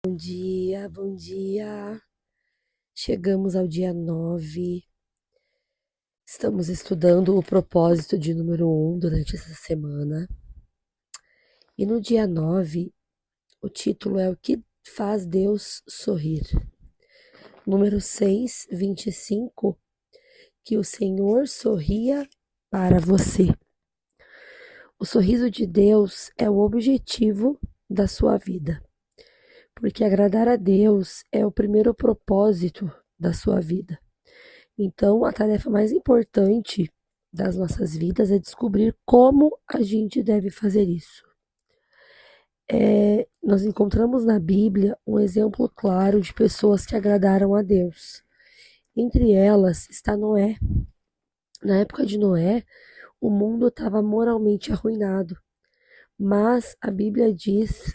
Bom dia, bom dia. Chegamos ao dia 9. Estamos estudando o propósito de número 1 durante essa semana. E no dia 9, o título é O que faz Deus sorrir. Número 6, 25, que o Senhor sorria para você. O sorriso de Deus é o objetivo da sua vida. Porque agradar a Deus é o primeiro propósito da sua vida. Então, a tarefa mais importante das nossas vidas é descobrir como a gente deve fazer isso. Nós encontramos na Bíblia um exemplo claro de pessoas que agradaram a Deus. Entre elas está Noé. Na época de Noé, o mundo estava moralmente arruinado. Mas a Bíblia diz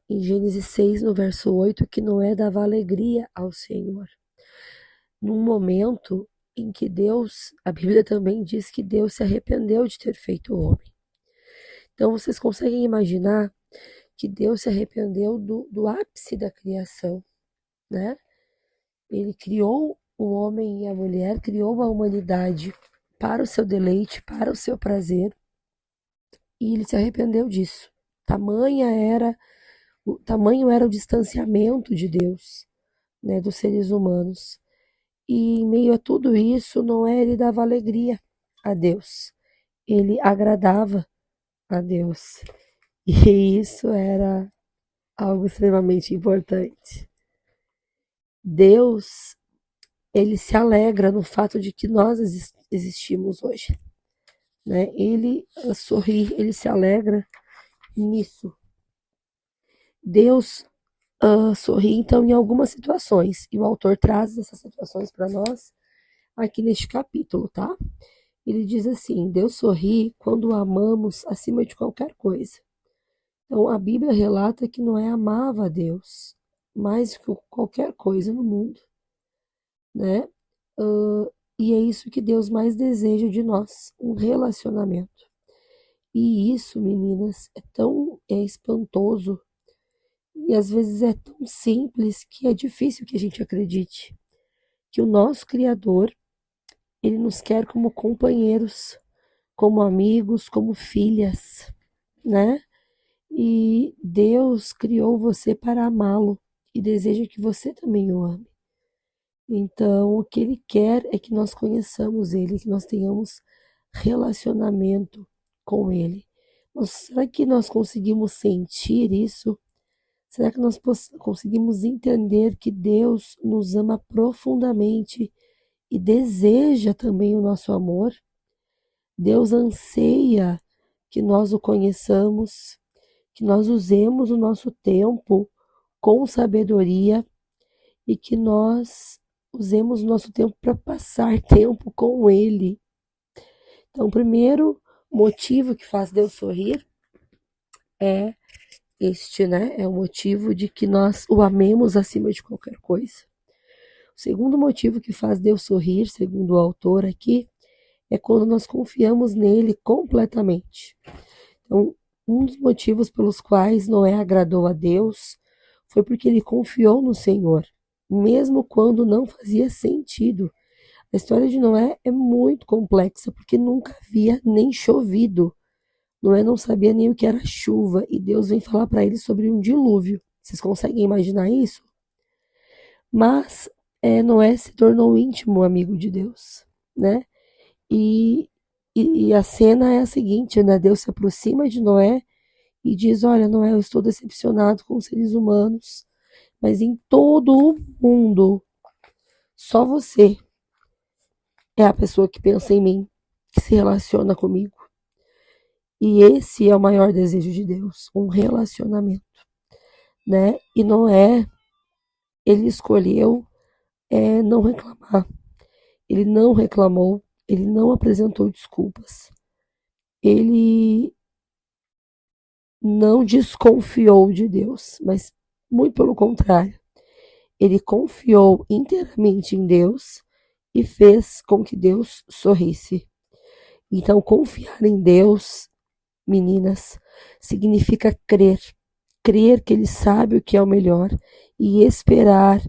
em Gênesis 6, no verso 8, que Noé dava alegria ao Senhor. Num momento em que a Bíblia também diz que Deus se arrependeu de ter feito o homem. Então vocês conseguem imaginar que Deus se arrependeu do ápice da criação, né? Ele criou o homem e a mulher, criou a humanidade para o seu deleite, para o seu prazer, e ele se arrependeu disso. Tamanho era o distanciamento de Deus, né, dos seres humanos. E em meio a tudo isso, Noé ele dava alegria a Deus. Ele agradava a Deus. E isso era algo extremamente importante. Deus, ele se alegra no fato de que nós existimos hoje, né? Ele sorri, ele se alegra nisso. Deus sorri, então, em algumas situações. E o autor traz essas situações para nós aqui neste capítulo, tá? Ele diz assim: Deus sorri quando o amamos acima de qualquer coisa. Então, a Bíblia relata que Noé amava a Deus mais que qualquer coisa no mundo, né? E é isso que Deus mais deseja de nós, um relacionamento. E isso, meninas, é espantoso e às vezes é tão simples que é difícil que a gente acredite que o nosso Criador, ele nos quer como companheiros, como amigos, como filhas, né? E Deus criou você para amá-lo e deseja que você também o ame. Então, o que ele quer é que nós conheçamos ele, que nós tenhamos relacionamento com ele. Será que nós conseguimos sentir isso? Será que nós conseguimos entender que Deus nos ama profundamente e deseja também o nosso amor? Deus anseia que nós o conheçamos, que nós usemos o nosso tempo com sabedoria e que nós usemos o nosso tempo para passar tempo com Ele. Então, o primeiro motivo que faz Deus sorrir é este, né? É o motivo de que nós o amemos acima de qualquer coisa. O segundo motivo que faz Deus sorrir, segundo o autor aqui, é quando nós confiamos nele completamente. Então, um dos motivos pelos quais Noé agradou a Deus foi porque ele confiou no Senhor, mesmo quando não fazia sentido. A história de Noé é muito complexa, porque nunca havia nem chovido. Noé não sabia nem o que era chuva, e Deus vem falar para ele sobre um dilúvio. Vocês conseguem imaginar isso? Mas Noé se tornou íntimo amigo de Deus, né? E a cena é a seguinte, né? Deus se aproxima de Noé e diz: Olha, Noé, eu estou decepcionado com os seres humanos, mas em todo o mundo, só você é a pessoa que pensa em mim, que se relaciona comigo. E esse é o maior desejo de Deus, um relacionamento, né? E Noé, ele escolheu não reclamar. Ele não reclamou, ele não apresentou desculpas. Ele não desconfiou de Deus, mas muito pelo contrário. Ele confiou inteiramente em Deus e fez com que Deus sorrisse. Então, confiar em Deus, meninas, significa crer. crer que Ele sabe o que é o melhor e esperar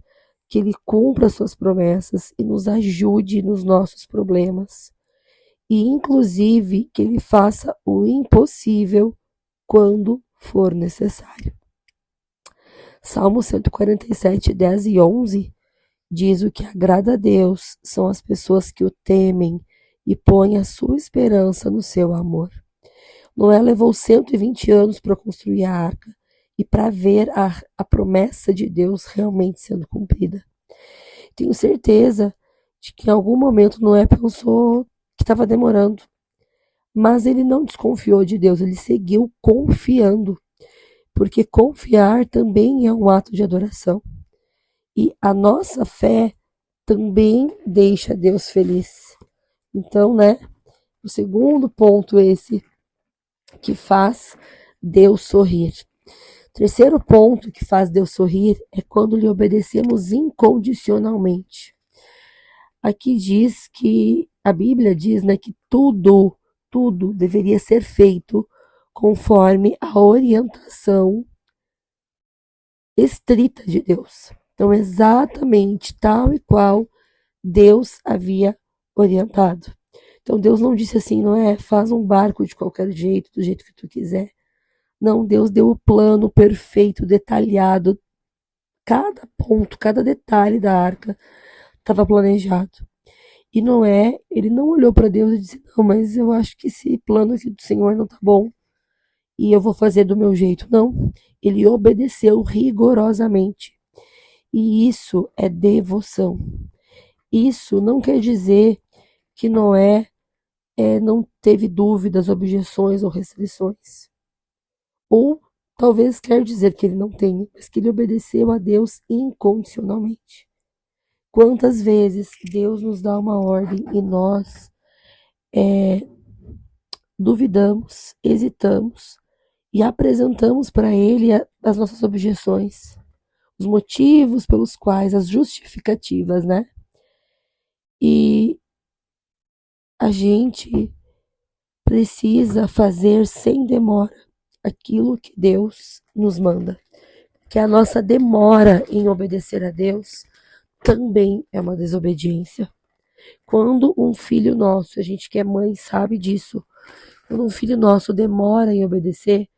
que Ele cumpra suas promessas e nos ajude nos nossos problemas. E, inclusive, que Ele faça o impossível quando for necessário. Salmo 147, 10 e 11 diz: o que agrada a Deus são as pessoas que o temem e põem a sua esperança no seu amor. Noé levou 120 anos para construir a arca e para ver a promessa de Deus realmente sendo cumprida. Tenho certeza de que em algum momento Noé pensou que estava demorando, mas ele não desconfiou de Deus, ele seguiu confiando, porque confiar também é um ato de adoração. E a nossa fé também deixa Deus feliz. Então, o segundo ponto esse que faz Deus sorrir. Terceiro ponto que faz Deus sorrir é quando lhe obedecemos incondicionalmente. Aqui diz que, a Bíblia diz, que tudo deveria ser feito conforme a orientação estrita de Deus. Então, exatamente tal e qual Deus havia orientado. Então, Deus não disse assim, não é, faz um barco de qualquer jeito, do jeito que tu quiser. Não, Deus deu o plano perfeito, detalhado. Cada ponto, cada detalhe da arca estava planejado. E Noé, ele não olhou para Deus e disse, não, mas eu acho que esse plano aqui do Senhor não tá bom e eu vou fazer do meu jeito. Não, ele obedeceu rigorosamente. E isso é devoção. Isso não quer dizer que Noé não teve dúvidas, objeções ou restrições. Ou talvez quer dizer que ele não tenha, mas que ele obedeceu a Deus incondicionalmente. Quantas vezes Deus nos dá uma ordem e nós duvidamos, hesitamos e apresentamos para Ele as nossas objeções, os motivos pelos quais, as justificativas, E a gente precisa fazer sem demora aquilo que Deus nos manda. Que a nossa demora em obedecer a Deus também é uma desobediência. Quando um filho nosso, a gente que é mãe sabe disso, quando um filho nosso demora em obedecer,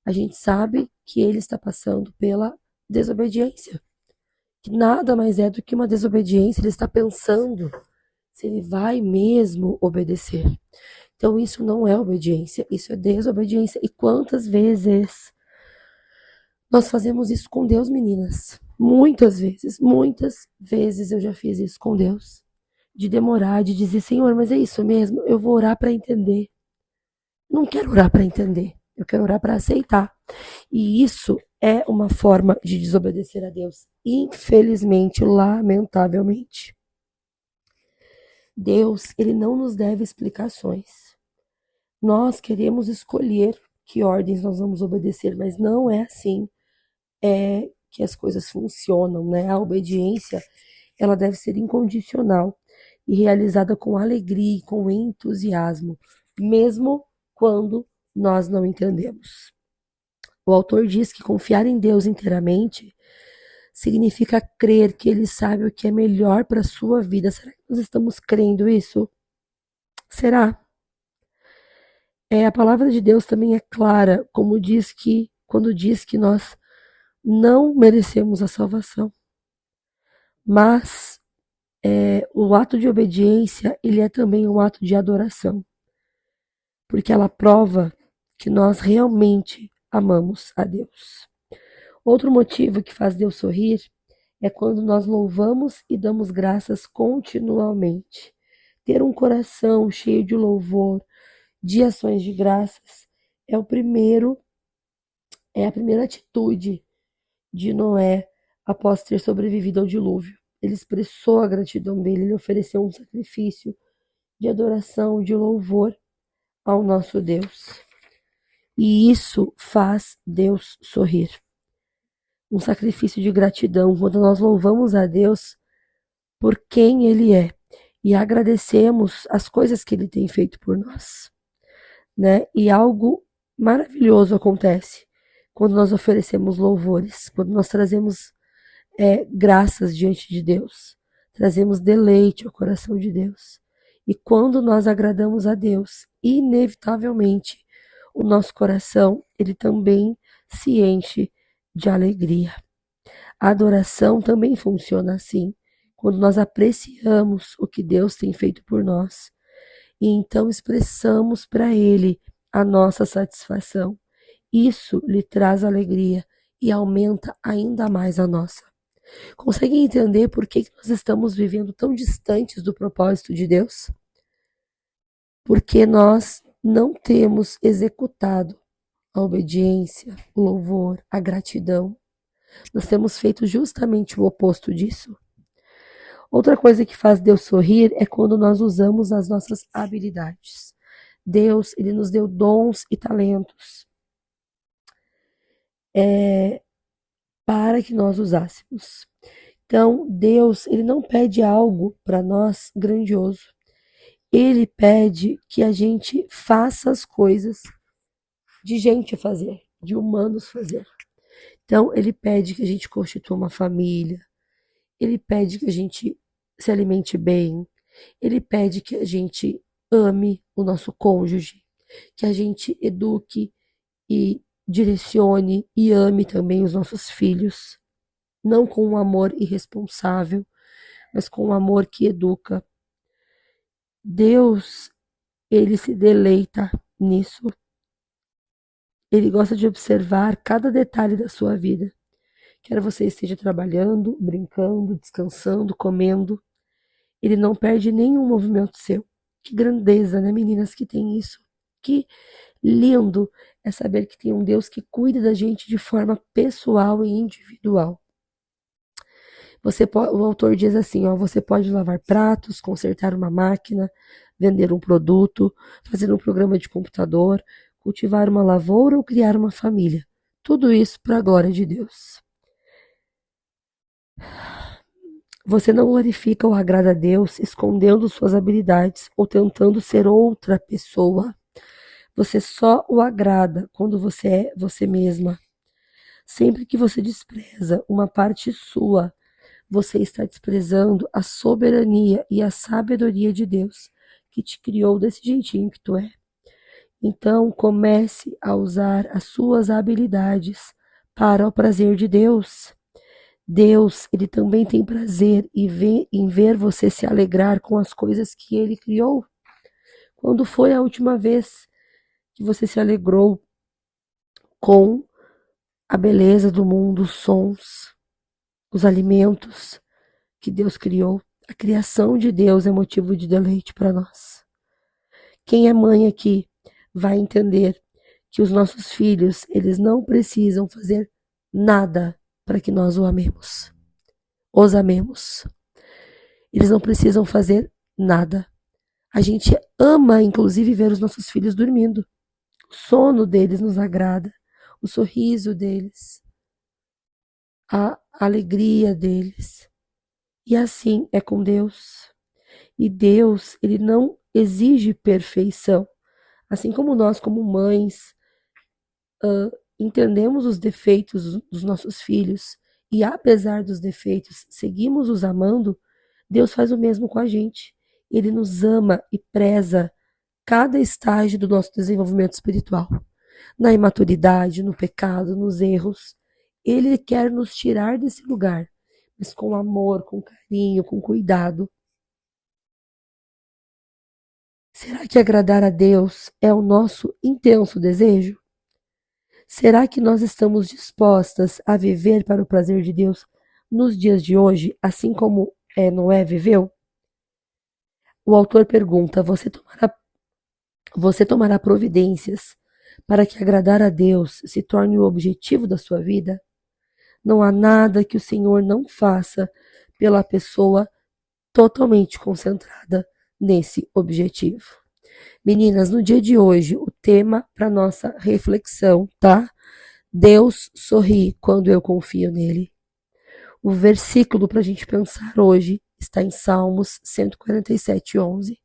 a gente sabe que ele está passando pela desobediência. Que nada mais é do que uma desobediência, ele está pensando se ele vai mesmo obedecer. Então isso não é obediência, isso é desobediência. E quantas vezes nós fazemos isso com Deus, meninas? Muitas vezes eu já fiz isso com Deus. De demorar, de dizer, Senhor, mas é isso mesmo, eu vou orar para entender. Não quero orar para entender, eu quero orar para aceitar. E isso é uma forma de desobedecer a Deus, infelizmente, lamentavelmente. Deus, ele não nos deve explicações. Nós queremos escolher que ordens nós vamos obedecer, mas não é assim que as coisas funcionam, A obediência, ela deve ser incondicional e realizada com alegria e com entusiasmo, mesmo quando nós não entendemos. O autor diz que confiar em Deus inteiramente significa crer que Ele sabe o que é melhor para a sua vida. Será que nós estamos crendo isso? Será? A palavra de Deus também é clara, quando diz que nós não merecemos a salvação. Mas o ato de obediência, ele é também um ato de adoração. Porque ela prova que nós realmente amamos a Deus. Outro motivo que faz Deus sorrir é quando nós louvamos e damos graças continuamente. Ter um coração cheio de louvor, de ações de graças, é a primeira atitude de Noé após ter sobrevivido ao dilúvio. Ele expressou a gratidão dele, ele ofereceu um sacrifício de adoração, de louvor ao nosso Deus. E isso faz Deus sorrir. Um sacrifício de gratidão, quando nós louvamos a Deus por quem Ele é e agradecemos as coisas que Ele tem feito por nós, E algo maravilhoso acontece quando nós oferecemos louvores, quando nós trazemos graças diante de Deus, trazemos deleite ao coração de Deus. E quando nós agradamos a Deus, inevitavelmente, o nosso coração, ele também se enche de alegria. A adoração também funciona assim, quando nós apreciamos o que Deus tem feito por nós e então expressamos para Ele a nossa satisfação. Isso lhe traz alegria e aumenta ainda mais a nossa. Conseguem entender por que nós estamos vivendo tão distantes do propósito de Deus? Porque nós não temos executado a obediência, o louvor, a gratidão. Nós temos feito justamente o oposto disso. Outra coisa que faz Deus sorrir é quando nós usamos as nossas habilidades. Deus, ele nos deu dons e talentos para que nós usássemos. Então, Deus, ele não pede algo para nós grandioso. Ele pede que a gente faça as coisas de gente fazer, de humanos fazer. Então, ele pede que a gente constitua uma família, ele pede que a gente se alimente bem, ele pede que a gente ame o nosso cônjuge, que a gente eduque e direcione e ame também os nossos filhos, não com um amor irresponsável, mas com um amor que educa. Deus, ele se deleita nisso. Ele gosta de observar cada detalhe da sua vida. Quer você esteja trabalhando, brincando, descansando, comendo, ele não perde nenhum movimento seu. Que grandeza, né, meninas, que tem isso. Que lindo é saber que tem um Deus que cuida da gente de forma pessoal e individual. O autor diz assim, ó, você pode lavar pratos, consertar uma máquina, vender um produto, fazer um programa de computador, cultivar uma lavoura ou criar uma família. Tudo isso para a glória de Deus. Você não glorifica ou agrada a Deus escondendo suas habilidades ou tentando ser outra pessoa. Você só o agrada quando você é você mesma. Sempre que você despreza uma parte sua, você está desprezando a soberania e a sabedoria de Deus, que te criou desse jeitinho que tu é. Então, comece a usar as suas habilidades para o prazer de Deus. Deus, ele também tem prazer em ver você se alegrar com as coisas que ele criou. Quando foi a última vez que você se alegrou com a beleza do mundo, os sons, os alimentos que Deus criou? A criação de Deus é motivo de deleite para nós. Quem é mãe aqui vai entender que os nossos filhos, eles não precisam fazer nada para que nós os amemos. Eles não precisam fazer nada. A gente ama, inclusive, ver os nossos filhos dormindo. O sono deles nos agrada, o sorriso deles, a alegria deles. E assim é com Deus. E Deus, ele não exige perfeição. Assim como nós, como mães, entendemos os defeitos dos nossos filhos e, apesar dos defeitos, seguimos os amando, Deus faz o mesmo com a gente. Ele nos ama e preza cada estágio do nosso desenvolvimento espiritual. Na imaturidade, no pecado, nos erros. Ele quer nos tirar desse lugar, mas com amor, com carinho, com cuidado. Será que agradar a Deus é o nosso intenso desejo? Será que nós estamos dispostas a viver para o prazer de Deus nos dias de hoje, assim como Noé viveu? O autor pergunta, você tomará providências para que agradar a Deus se torne o objetivo da sua vida? Não há nada que o Senhor não faça pela pessoa totalmente concentrada nesse objetivo. Meninas, no dia de hoje, o tema para nossa reflexão, tá? Deus sorri quando eu confio nele. O versículo para a gente pensar hoje está em Salmos 147:11.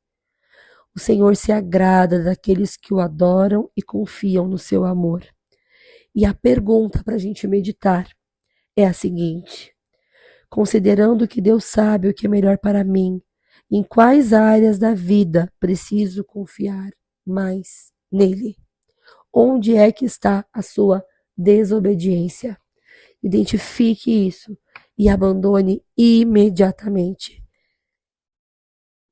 O Senhor se agrada daqueles que o adoram e confiam no seu amor. E a pergunta para a gente meditar é a seguinte: considerando que Deus sabe o que é melhor para mim, em quais áreas da vida preciso confiar mais nele? Onde é que está a sua desobediência? Identifique isso e abandone imediatamente.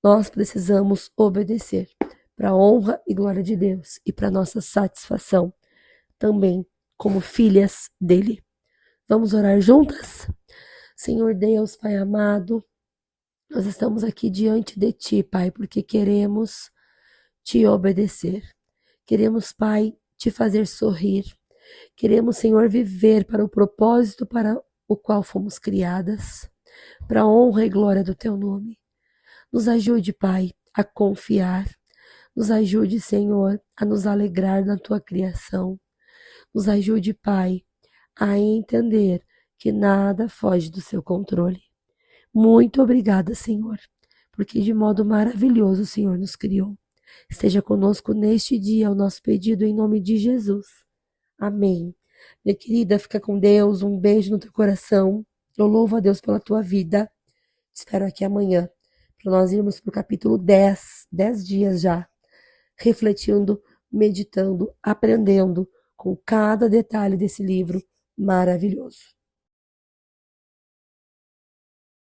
Nós precisamos obedecer para a honra e glória de Deus e para nossa satisfação também como filhas dele. Vamos orar juntas? Senhor Deus, Pai amado, nós estamos aqui diante de Ti, Pai, porque queremos Te obedecer. Queremos, Pai, Te fazer sorrir. Queremos, Senhor, viver para o propósito para o qual fomos criadas, para a honra e glória do Teu nome. Nos ajude, Pai, a confiar. Nos ajude, Senhor, a nos alegrar na Tua criação. Nos ajude, Pai, a entender que nada foge do seu controle. Muito obrigada, Senhor, porque de modo maravilhoso o Senhor nos criou. Esteja conosco neste dia, o nosso pedido em nome de Jesus. Amém. Minha querida, fica com Deus, um beijo no teu coração. Eu louvo a Deus pela tua vida. Te espero aqui amanhã, para nós irmos para o capítulo 10, 10 dias já, refletindo, meditando, aprendendo com cada detalhe desse livro maravilhoso.